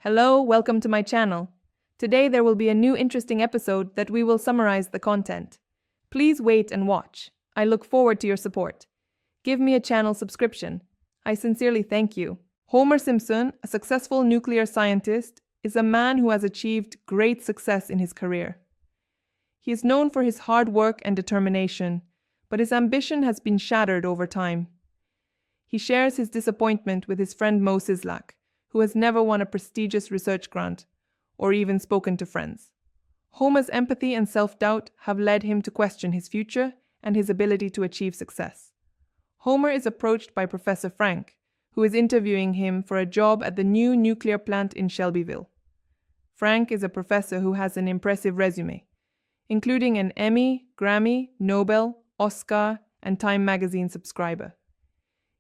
Hello, welcome to my channel. Today there will be a new interesting episode that we will summarize the content. Please wait and watch. I look forward to your support. Give me a channel subscription. I sincerely thank you. Homer Simpson, a successful nuclear scientist, is a man who has achieved great success in his career. He is known for his hard work and determination, but his ambition has been shattered over time. He shares his disappointment with his friend Mo Sislak, who has never won a prestigious research grant or even spoken to friends. Homer's empathy and self-doubt have led him to question his future and his ability to achieve success. Homer is approached by Professor Frank, who is interviewing him for a job at the new nuclear plant in Shelbyville. Frank is a professor who has an impressive resume, including an Emmy, Grammy, Nobel, Oscar, and Time magazine subscriber.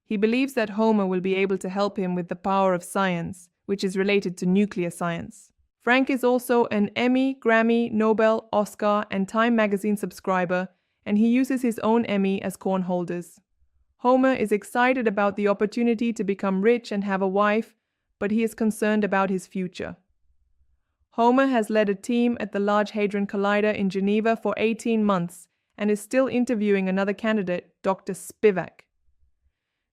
He believes that Homer will be able to help him with the power of science, which is related to nuclear science. Frank is also an Emmy, Grammy, Nobel, Oscar, and Time magazine subscriber, and he uses his own Emmy as coin holders. Homer is excited about the opportunity to become rich and have a wife, but he is concerned about his future. Homer has led a team at the Large Hadron Collider in Geneva for 18 months and is still interviewing another candidate, Dr. Spivak.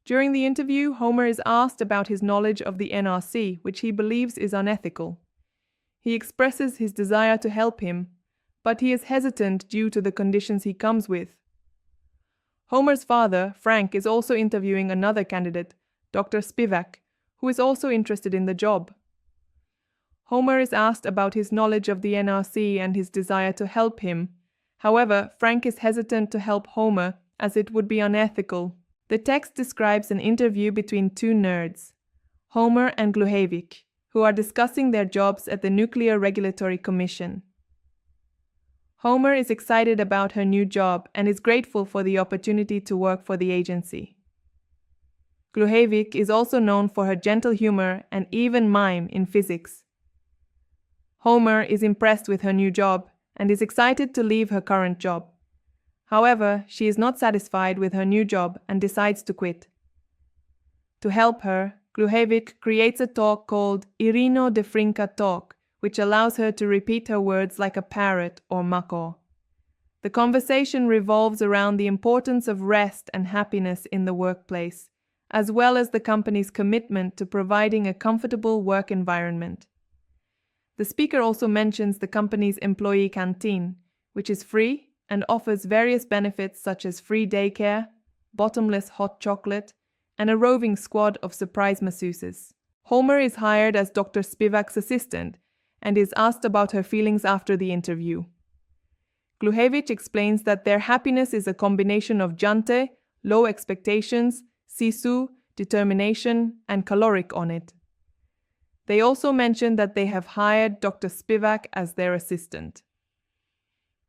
During the interview, Homer is asked about his knowledge of the NRC, which he believes is unethical. He expresses his desire to help him, but he is hesitant due to the conditions he comes with. Homer's father, Frank, is also interviewing another candidate, Dr. Spivak, who is also interested in the job. Homer is asked about his knowledge of the NRC and his desire to help him. However, Frank is hesitant to help Homer as it would be unethical. The text describes an interview between two nerds, Homer and Gluhavik, who are discussing their jobs at the Nuclear Regulatory Commission. Homer is excited about her new job and is grateful for the opportunity to work for the agency. Gluhavik is also known for her gentle humor and even mime in physics. Homer is impressed with her new job and is excited to leave her current job. However, she is not satisfied with her new job and decides to quit. To help her, Gluhavik creates a talk called Irino de Frinka talk, which allows her to repeat her words like a parrot or macaw. The conversation revolves around the importance of rest and happiness in the workplace, as well as the company's commitment to providing a comfortable work environment. The speaker also mentions the company's employee canteen, which is free and offers various benefits such as free daycare, bottomless hot chocolate, and a roving squad of surprise masseuses. Homer is hired as Dr. Spivak's assistant and is asked about her feelings after the interview. Gluhavik explains that their happiness is a combination of jante, low expectations, sisu, determination, and caloric on it. They also mention that they have hired Dr. Spivak as their assistant.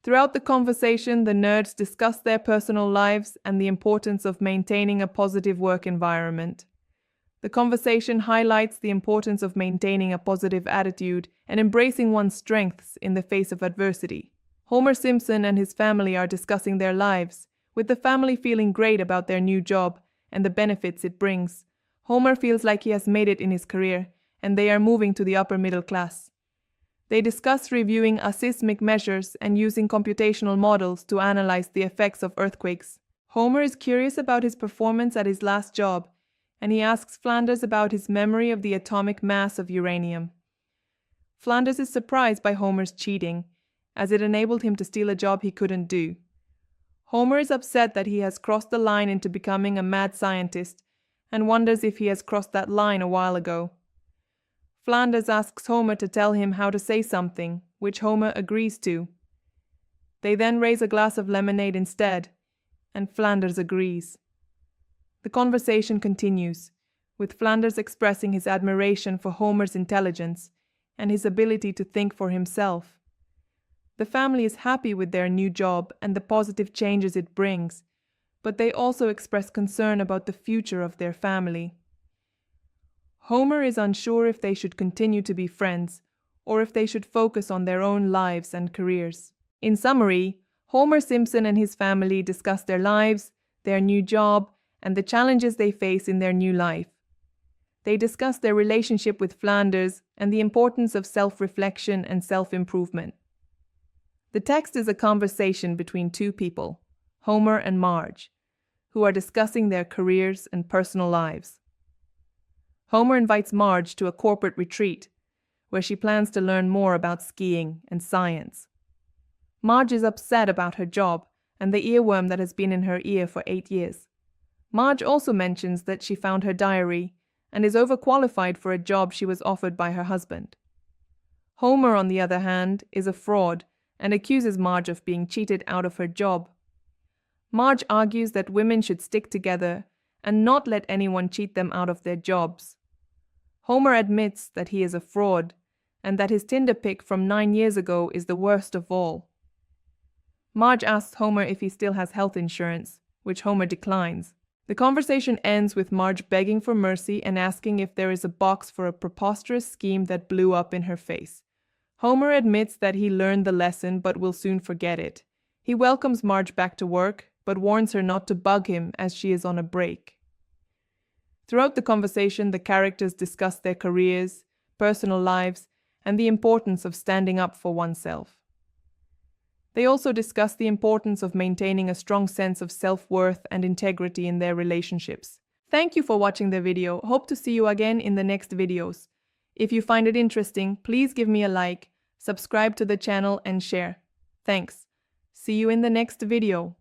Throughout the conversation, the nerds discuss their personal lives and the importance of maintaining a positive work environment. The conversation highlights the importance of maintaining a positive attitude and embracing one's strengths in the face of adversity. Homer Simpson and his family are discussing their lives, with the family feeling great about their new job and the benefits it brings. Homer feels like he has made it in his career, and they are moving to the upper middle class. They discuss reviewing seismic measures and using computational models to analyze the effects of earthquakes. Homer is curious about his performance at his last job, and he asks Flanders about his memory of the atomic mass of uranium. Flanders is surprised by Homer's cheating, as it enabled him to steal a job he couldn't do. Homer is upset that he has crossed the line into becoming a mad scientist, and wonders if he has crossed that line a while ago. Flanders asks Homer to tell him how to say something, which Homer agrees to. They then raise a glass of lemonade instead, and Flanders agrees. The conversation continues, with Flanders expressing his admiration for Homer's intelligence and his ability to think for himself. The family is happy with their new job and the positive changes it brings, but they also express concern about the future of their family. Homer is unsure if they should continue to be friends, or if they should focus on their own lives and careers. In summary, Homer Simpson and his family discuss their lives, their new job, and the challenges they face in their new life. They discuss their relationship with Flanders and the importance of self-reflection and self-improvement. The text is a conversation between two people, Homer and Marge, who are discussing their careers and personal lives. Homer invites Marge to a corporate retreat, where she plans to learn more about skiing and science. Marge is upset about her job and the earworm that has been in her ear for 8 years. Marge also mentions that she found her diary and is overqualified for a job she was offered by her husband. Homer, on the other hand, is a fraud and accuses Marge of being cheated out of her job. Marge argues that women should stick together and not let anyone cheat them out of their jobs. Homer admits that he is a fraud and that his Tinder pic from 9 years ago is the worst of all. Marge asks Homer if he still has health insurance, which Homer declines. The conversation ends with Marge begging for mercy and asking if there is a box for a preposterous scheme that blew up in her face. Homer admits that he learned the lesson but will soon forget it. He welcomes Marge back to work, but warns her not to bug him as she is on a break. Throughout the conversation, the characters discuss their careers, personal lives, and the importance of standing up for oneself. They also discuss the importance of maintaining a strong sense of self-worth and integrity in their relationships. Thank you for watching the video. Hope to see you again in the next videos. If you find it interesting, please give me a like, subscribe to the channel and share. Thanks. See you in the next video.